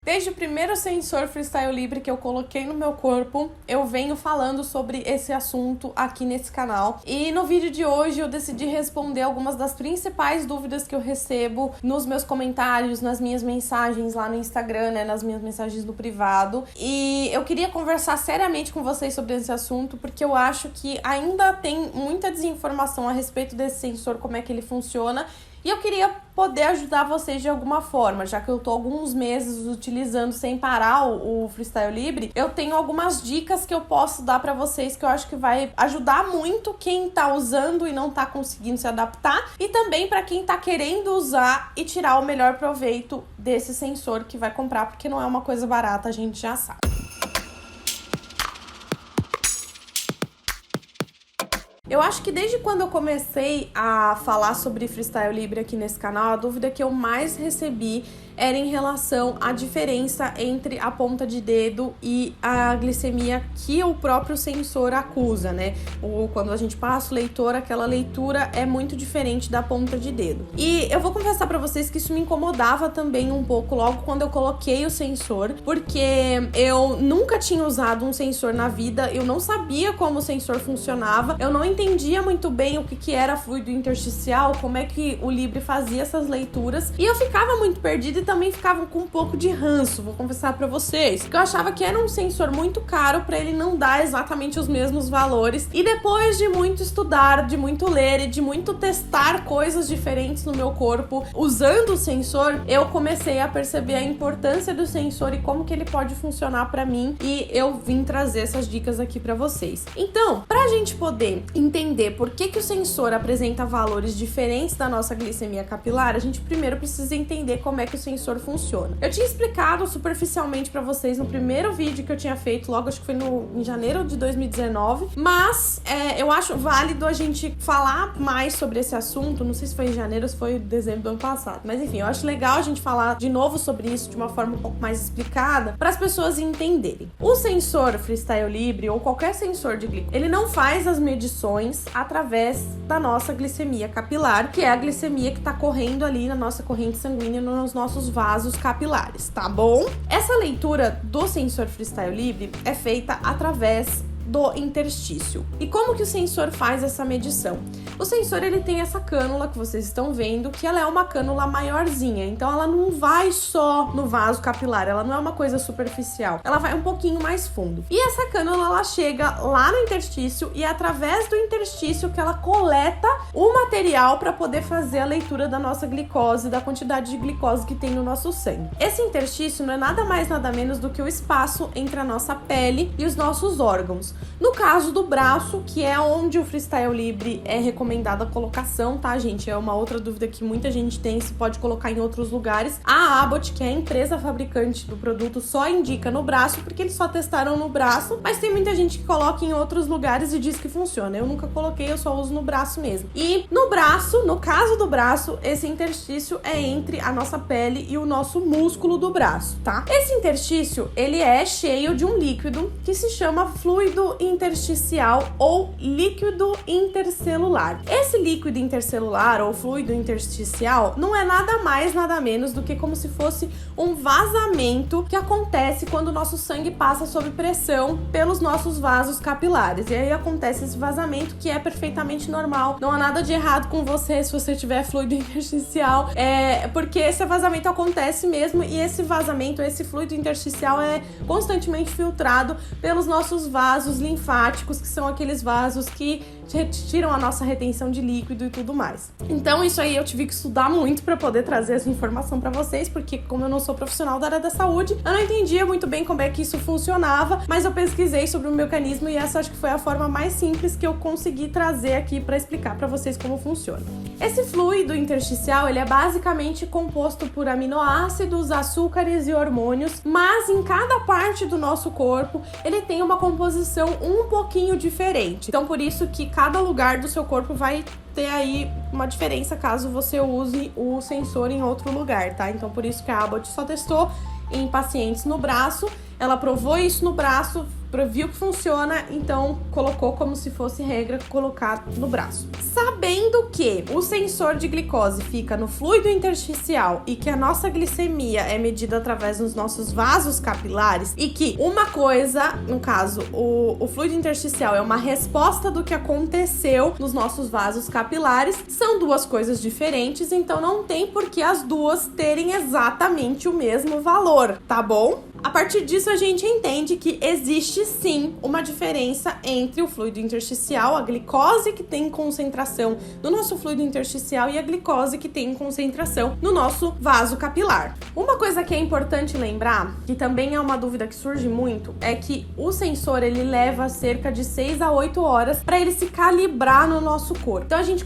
Desde o primeiro sensor Freestyle Libre que eu coloquei no meu corpo, eu venho falando sobre esse assunto aqui nesse canal. E no vídeo de hoje eu decidi responder algumas das principais dúvidas que eu recebo nos meus comentários, nas minhas mensagens lá no Instagram, né, nas minhas mensagens no privado. E eu queria conversar seriamente com vocês sobre esse assunto, porque eu acho que ainda tem muita desinformação a respeito desse sensor, como é que ele funciona. E eu queria poder ajudar vocês de alguma forma, já que eu tô alguns meses utilizando sem parar o Freestyle Libre, eu tenho algumas dicas que eu posso dar pra vocês que eu acho que vai ajudar muito quem tá usando e não tá conseguindo se adaptar, e também pra quem tá querendo usar e tirar o melhor proveito desse sensor que vai comprar, porque não é uma coisa barata, a gente já sabe. Eu acho que desde quando eu comecei a falar sobre Freestyle Libre aqui nesse canal, a dúvida que eu mais recebi era em relação à diferença entre a ponta de dedo e a glicemia que o próprio sensor acusa, né? Ou quando a gente passa o leitor, aquela leitura é muito diferente da ponta de dedo. E eu vou confessar pra vocês que isso me incomodava também um pouco logo quando eu coloquei o sensor, porque eu nunca tinha usado um sensor na vida, eu não sabia como o sensor funcionava, eu não entendia muito bem o que era fluido intersticial, como é que o Libre fazia essas leituras, e eu ficava muito perdida e também ficava com um pouco de ranço, vou confessar pra vocês, porque eu achava que era um sensor muito caro pra ele não dar exatamente os mesmos valores, e depois de muito estudar, de muito ler e de muito testar coisas diferentes no meu corpo, usando o sensor, eu comecei a perceber a importância do sensor e como que ele pode funcionar pra mim, e eu vim trazer essas dicas aqui pra vocês. Então, pra gente poder entender por que o sensor apresenta valores diferentes da nossa glicemia capilar, a gente primeiro precisa entender como é que o sensor funciona. Eu tinha explicado superficialmente pra vocês no primeiro vídeo que eu tinha feito, logo acho que foi em janeiro de 2019, mas eu acho válido a gente falar mais sobre esse assunto, não sei se foi em janeiro ou se foi em dezembro do ano passado, mas enfim, eu acho legal a gente falar de novo sobre isso de uma forma um pouco mais explicada para as pessoas entenderem. O sensor Freestyle Libre ou qualquer sensor de glicemia, ele não faz as medições através da nossa glicemia capilar, que é a glicemia que está correndo ali na nossa corrente sanguínea, nos nossos vasos capilares, tá bom? Essa leitura do sensor Freestyle Libre é feita através do interstício. E como que o sensor faz essa medição? O sensor, ele tem essa cânula que vocês estão vendo, que ela é uma cânula maiorzinha, então ela não vai só no vaso capilar, ela não é uma coisa superficial, ela vai um pouquinho mais fundo. E essa cânula, ela chega lá no interstício e é através do interstício que ela coleta o material para poder fazer a leitura da nossa glicose, da quantidade de glicose que tem no nosso sangue. Esse interstício não é nada mais, nada menos do que o espaço entre a nossa pele e os nossos órgãos. No caso do braço, que é onde o Freestyle Libre é recomendada a colocação, tá, gente? É uma outra dúvida que muita gente tem, se pode colocar em outros lugares. A Abbott, que é a empresa fabricante do produto, só indica no braço, porque eles só testaram no braço, mas tem muita gente que coloca em outros lugares e diz que funciona. Eu nunca coloquei, eu só uso no braço mesmo. E no braço, no caso do braço, esse interstício é entre a nossa pele e o nosso músculo do braço, tá? Esse interstício, ele é cheio de um líquido que se chama fluido intersticial ou líquido intercelular. Esse líquido intercelular ou fluido intersticial não é nada mais, nada menos do que como se fosse um vazamento que acontece quando o nosso sangue passa sob pressão pelos nossos vasos capilares. E aí acontece esse vazamento, que é perfeitamente normal. Não há nada de errado com você se você tiver fluido intersticial, porque esse vazamento acontece mesmo, e esse vazamento, esse fluido intersticial é constantemente filtrado pelos nossos vasos linfáticos, que são aqueles vasos que tiram a nossa retenção de líquido e tudo mais. Então isso aí eu tive que estudar muito para poder trazer essa informação para vocês, porque como eu não sou profissional da área da saúde, eu não entendia muito bem como é que isso funcionava, mas eu pesquisei sobre o mecanismo e essa acho que foi a forma mais simples que eu consegui trazer aqui para explicar para vocês como funciona. Esse fluido intersticial, ele é basicamente composto por aminoácidos, açúcares e hormônios, mas em cada parte do nosso corpo ele tem uma composição um pouquinho diferente. Então por isso que cada lugar do seu corpo vai ter aí uma diferença caso você use o sensor em outro lugar, tá? Então por isso que a Abbott só testou em pacientes no braço ela provou isso no braço, viu que funciona, então colocou como se fosse regra colocar no braço. Sabendo que o sensor de glicose fica no fluido intersticial e que a nossa glicemia é medida através dos nossos vasos capilares e que uma coisa, no caso, o fluido intersticial é uma resposta do que aconteceu nos nossos vasos capilares, são duas coisas diferentes, então não tem por que as duas terem exatamente o mesmo valor, tá bom? A partir disso, a gente entende que existe sim uma diferença entre o fluido intersticial, a glicose que tem concentração no nosso fluido intersticial e a glicose que tem concentração no nosso vaso capilar. Uma coisa que é importante lembrar, que também é uma dúvida que surge muito, é que o sensor ele leva cerca de 6 a 8 horas para ele se calibrar no nosso corpo. Então a gente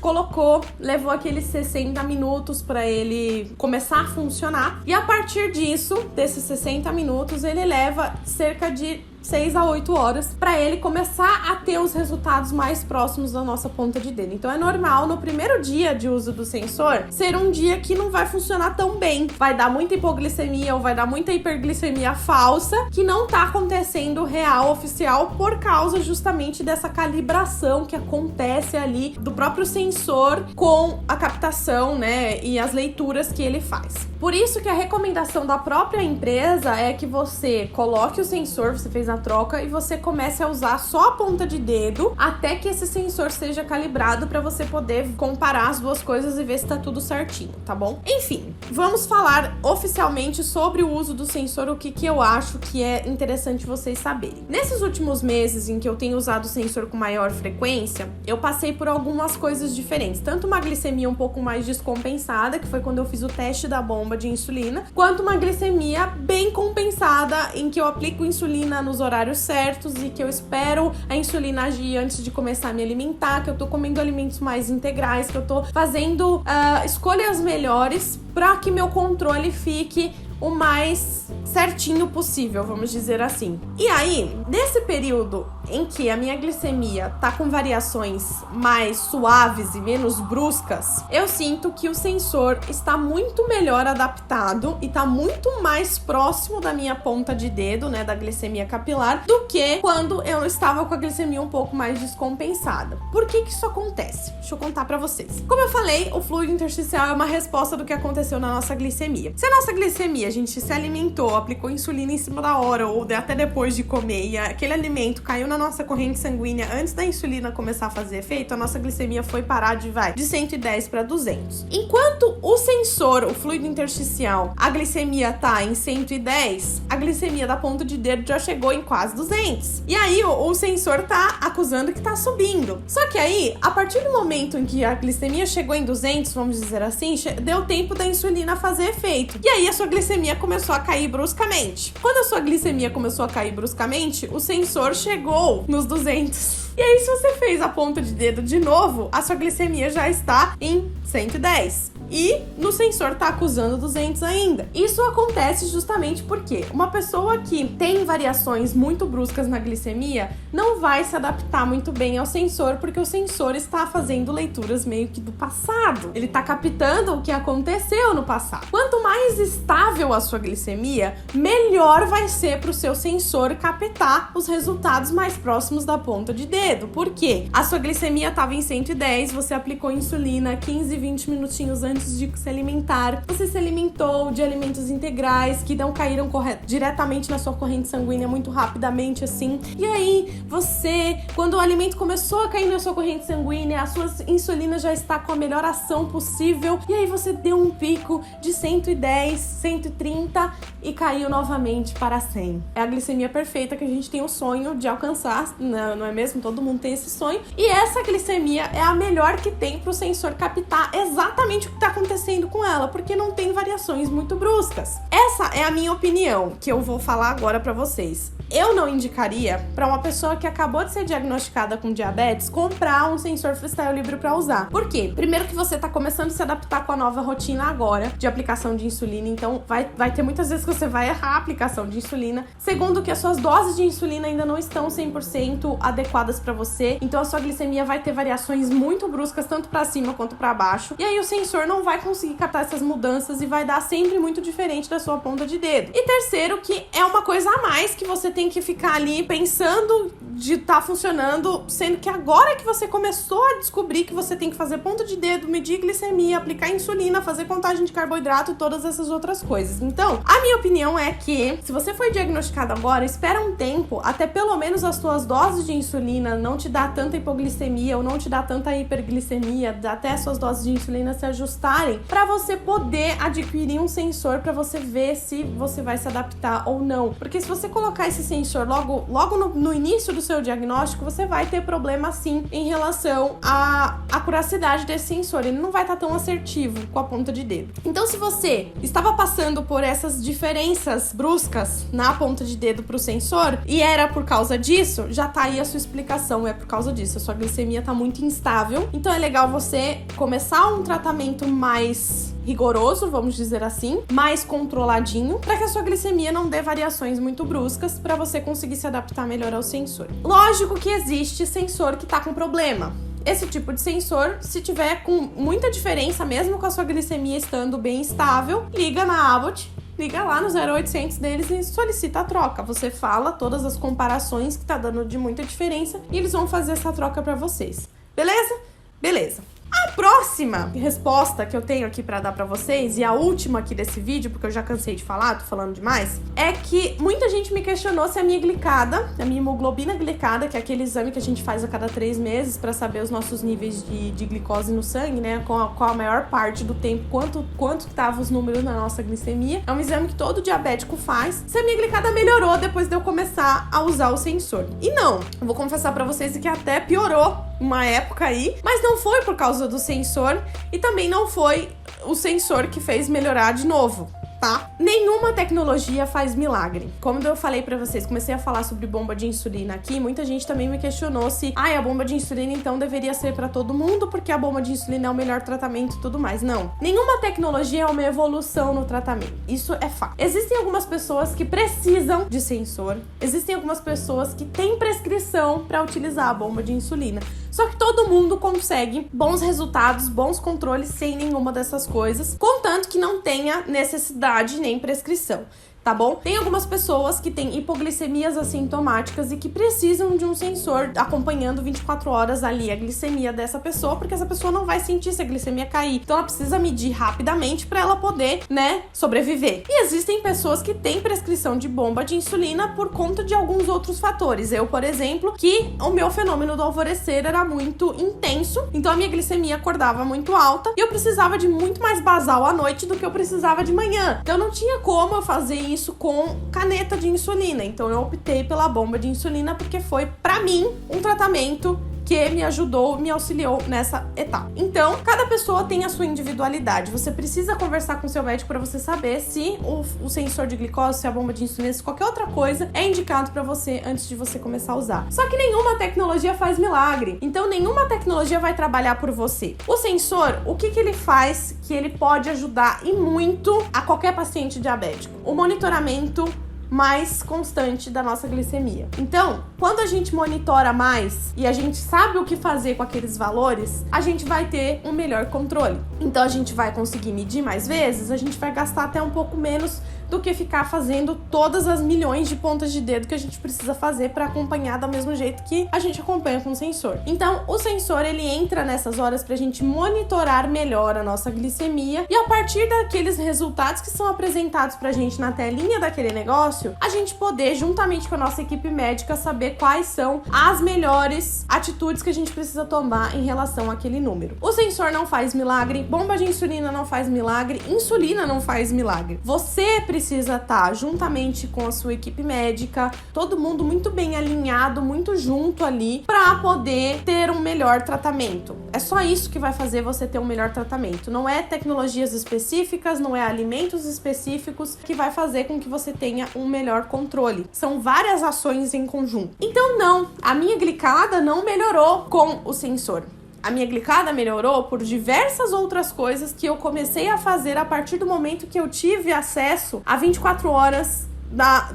levou aqueles 60 minutos para ele começar a funcionar e a partir disso, desses 60 minutos, ele leva cerca de 6 a 8 horas para ele começar a ter os resultados mais próximos da nossa ponta de dedo. Então é normal no primeiro dia de uso do sensor ser um dia que não vai funcionar tão bem. Vai dar muita hipoglicemia ou vai dar muita hiperglicemia falsa que não tá acontecendo real, oficial, por causa justamente dessa calibração que acontece ali do próprio sensor com a captação, né, e as leituras que ele faz. Por isso que a recomendação da própria empresa é que você coloque o sensor, você fez a troca e você comece a usar só a ponta de dedo até que esse sensor seja calibrado para você poder comparar as duas coisas e ver se tá tudo certinho, tá bom? Enfim, vamos falar oficialmente sobre o uso do sensor, o que eu acho que é interessante vocês saberem. Nesses últimos meses em que eu tenho usado o sensor com maior frequência, eu passei por algumas coisas diferentes, tanto uma glicemia um pouco mais descompensada, que foi quando eu fiz o teste da bomba de insulina, quanto uma glicemia bem compensada, em que eu aplico insulina nos horários certos e que eu espero a insulina agir antes de começar a me alimentar, que eu tô comendo alimentos mais integrais, que eu tô fazendo escolhas melhores para que meu controle fique o mais certinho possível, vamos dizer assim. E aí, nesse período em que a minha glicemia tá com variações mais suaves e menos bruscas, eu sinto que o sensor está muito melhor adaptado e tá muito mais próximo da minha ponta de dedo, né, da glicemia capilar, do que quando eu estava com a glicemia um pouco mais descompensada. Por que isso acontece? Deixa eu contar pra vocês. Como eu falei, o fluido intersticial é uma resposta do que aconteceu na nossa glicemia. Se a nossa glicemia, a gente se alimentou, aplicou insulina em cima da hora ou até depois de comer e aquele alimento caiu na nossa corrente sanguínea antes da insulina começar a fazer efeito, a nossa glicemia foi parar de 110 para 200. Enquanto o sensor, o fluido intersticial, a glicemia tá em 110, a glicemia da ponta de dedo já chegou em quase 200. E aí o sensor tá acusando que tá subindo. Só que aí, a partir do momento em que a glicemia chegou em 200, vamos dizer assim, deu tempo da insulina fazer efeito. E aí a sua glicemia começou a cair bruscamente. Quando a sua glicemia começou a cair bruscamente, o sensor chegou nos 200. E aí, se você fez a ponta de dedo de novo, a sua glicemia já está em 110. E no sensor tá acusando 200 ainda. Isso acontece justamente porque uma pessoa que tem variações muito bruscas na glicemia não vai se adaptar muito bem ao sensor, porque o sensor está fazendo leituras meio que do passado. Ele tá captando o que aconteceu no passado. Quanto mais estável a sua glicemia, melhor vai ser pro seu sensor captar os resultados mais próximos da ponta de dedo. Por quê? A sua glicemia estava em 110, você aplicou insulina 15, 20 minutinhos antes de se alimentar. Você se alimentou de alimentos integrais que não caíram diretamente na sua corrente sanguínea muito rapidamente assim. E aí, você, quando o alimento começou a cair na sua corrente sanguínea, a sua insulina já está com a melhor ação possível. E aí você deu um pico de 110, 130 e caiu novamente para 100. É a glicemia perfeita que a gente tem o sonho de alcançar, não é mesmo? Todo mundo tem esse sonho. E essa glicemia é a melhor que tem para o sensor captar exatamente o que está acontecendo com ela, porque não tem variações muito bruscas. Essa é a minha opinião, que eu vou falar agora para vocês. Eu não indicaria para uma pessoa que acabou de ser diagnosticada com diabetes comprar um sensor Freestyle Libre para usar. Por quê? Primeiro que você tá começando a se adaptar com a nova rotina agora de aplicação de insulina, então vai ter muitas vezes que você vai errar a aplicação de insulina. Segundo que as suas doses de insulina ainda não estão 100% adequadas para você, então a sua glicemia vai ter variações muito bruscas tanto para cima quanto para baixo. E aí o sensor não vai conseguir captar essas mudanças e vai dar sempre muito diferente da sua ponta de dedo. E terceiro, que é uma coisa a mais que você tem que ficar ali pensando de tá funcionando, sendo que agora que você começou a descobrir que você tem que fazer ponta de dedo, medir glicemia, aplicar insulina, fazer contagem de carboidrato e todas essas outras coisas. Então, a minha opinião é que se você foi diagnosticado agora, espera um tempo, até pelo menos as suas doses de insulina não te dá tanta hipoglicemia ou não te dá tanta hiperglicemia, até as suas doses de insulina se ajustarem, para você poder adquirir um sensor para você ver se você vai se adaptar ou não. Porque se você colocar esse sensor logo no início do seu diagnóstico, você vai ter problema sim em relação à acuracidade desse sensor. Ele não vai estar tão assertivo com a ponta de dedo. Então, se você estava passando por essas diferenças bruscas na ponta de dedo para o sensor e era por causa disso, já tá aí a sua explicação, é por causa disso. A sua glicemia tá muito instável. Então é legal você começar um tratamento mais rigoroso, vamos dizer assim, mais controladinho, para que a sua glicemia não dê variações muito bruscas, para você conseguir se adaptar melhor ao sensor. Lógico que existe sensor que tá com problema. Esse tipo de sensor, se tiver com muita diferença, mesmo com a sua glicemia estando bem estável, liga na Abbott, liga lá no 0800 deles e solicita a troca. Você fala todas as comparações que tá dando de muita diferença e eles vão fazer essa troca para vocês. Beleza? Beleza. A próxima resposta que eu tenho aqui pra dar pra vocês, e a última aqui desse vídeo, porque eu já cansei de falar, tô falando demais, é que muita gente me questionou se a minha glicada, a minha hemoglobina glicada, que é aquele exame que a gente faz a cada 3 meses pra saber os nossos níveis de glicose no sangue, né, com a maior parte do tempo, quanto que tava os números na nossa glicemia. É um exame que todo diabético faz. Se a minha glicada melhorou depois de eu começar a usar o sensor. E não, eu vou confessar pra vocês que até piorou uma época aí, mas não foi por causa do sensor e também não foi o sensor que fez melhorar de novo, tá? Nenhuma tecnologia faz milagre. Como eu falei pra vocês, comecei a falar sobre bomba de insulina aqui, muita gente também me questionou se a bomba de insulina então deveria ser pra todo mundo, porque a bomba de insulina é o melhor tratamento e tudo mais. Não. Nenhuma tecnologia é uma evolução no tratamento. Isso é fato. Existem algumas pessoas que precisam de sensor, existem algumas pessoas que têm prescrição pra utilizar a bomba de insulina. Só que todo mundo consegue bons resultados, bons controles sem nenhuma dessas coisas, contanto que não tenha necessidade nem prescrição, tá bom? Tem algumas pessoas que têm hipoglicemias assintomáticas e que precisam de um sensor acompanhando 24 horas ali a glicemia dessa pessoa, porque essa pessoa não vai sentir se a glicemia cair. Então ela precisa medir rapidamente para ela poder, né, sobreviver. E existem pessoas que têm prescrição de bomba de insulina por conta de alguns outros fatores. Eu, por exemplo, que o meu fenômeno do alvorecer era muito intenso, então a minha glicemia acordava muito alta e eu precisava de muito mais basal à noite do que eu precisava de manhã. Então não tinha como eu fazer isso com caneta de insulina, então eu optei pela bomba de insulina porque foi, pra mim, um tratamento que me ajudou, me auxiliou nessa etapa. Então, cada pessoa tem a sua individualidade. Você precisa conversar com seu médico para você saber se o sensor de glicose, se a bomba de insulina, se qualquer outra coisa é indicado para você antes de você começar a usar. Só que nenhuma tecnologia faz milagre. Então, nenhuma tecnologia vai trabalhar por você. O sensor, o que ele faz que ele pode ajudar e muito a qualquer paciente diabético? O monitoramento mais constante da nossa glicemia. Então, quando a gente monitora mais e a gente sabe o que fazer com aqueles valores, a gente vai ter um melhor controle. Então, a gente vai conseguir medir mais vezes, a gente vai gastar até um pouco menos do que ficar fazendo todas as milhões de pontas de dedo que a gente precisa fazer para acompanhar do mesmo jeito que a gente acompanha com o sensor. Então, o sensor, ele entra nessas horas pra gente monitorar melhor a nossa glicemia e a partir daqueles resultados que são apresentados pra gente na telinha daquele negócio, a gente poder, juntamente com a nossa equipe médica, saber quais são as melhores atitudes que a gente precisa tomar em relação àquele número. O sensor não faz milagre, bomba de insulina não faz milagre, insulina não faz milagre. Você precisa estar juntamente com a sua equipe médica, todo mundo muito bem alinhado, muito junto ali, para poder ter um melhor tratamento. É só isso que vai fazer você ter um melhor tratamento. Não é tecnologias específicas, não é alimentos específicos que vai fazer com que você tenha um melhor controle. São várias ações em conjunto. Então não, a minha glicada não melhorou com o sensor. A minha glicada melhorou por diversas outras coisas que eu comecei a fazer a partir do momento que eu tive acesso a 24 horas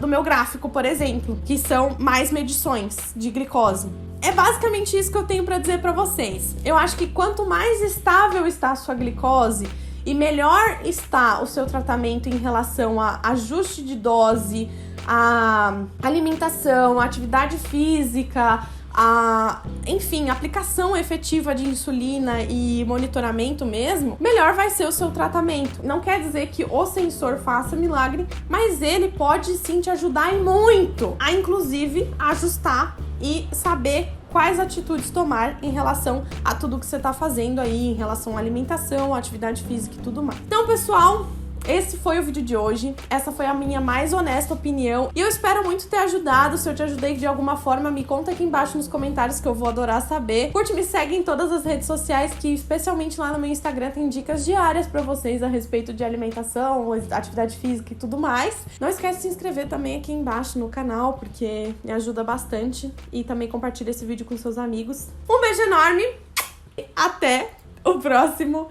do meu gráfico, por exemplo, que são mais medições de glicose. É basicamente isso que eu tenho para dizer para vocês. Eu acho que quanto mais estável está a sua glicose e melhor está o seu tratamento em relação a ajuste de dose, a alimentação, a atividade física, enfim, aplicação efetiva de insulina e monitoramento mesmo, melhor vai ser o seu tratamento. Não quer dizer que o sensor faça milagre, mas ele pode sim te ajudar e muito a, inclusive, ajustar e saber quais atitudes tomar em relação a tudo que você tá fazendo aí, em relação à alimentação, atividade física e tudo mais. Então, pessoal, esse foi o vídeo de hoje, essa foi a minha mais honesta opinião e eu espero muito ter ajudado. Se eu te ajudei de alguma forma, me conta aqui embaixo nos comentários que eu vou adorar saber. Curte, me segue em todas as redes sociais, que especialmente lá no meu Instagram tem dicas diárias pra vocês a respeito de alimentação, atividade física e tudo mais. Não esquece de se inscrever também aqui embaixo no canal, porque me ajuda bastante, e também compartilha esse vídeo com seus amigos. Um beijo enorme, até o próximo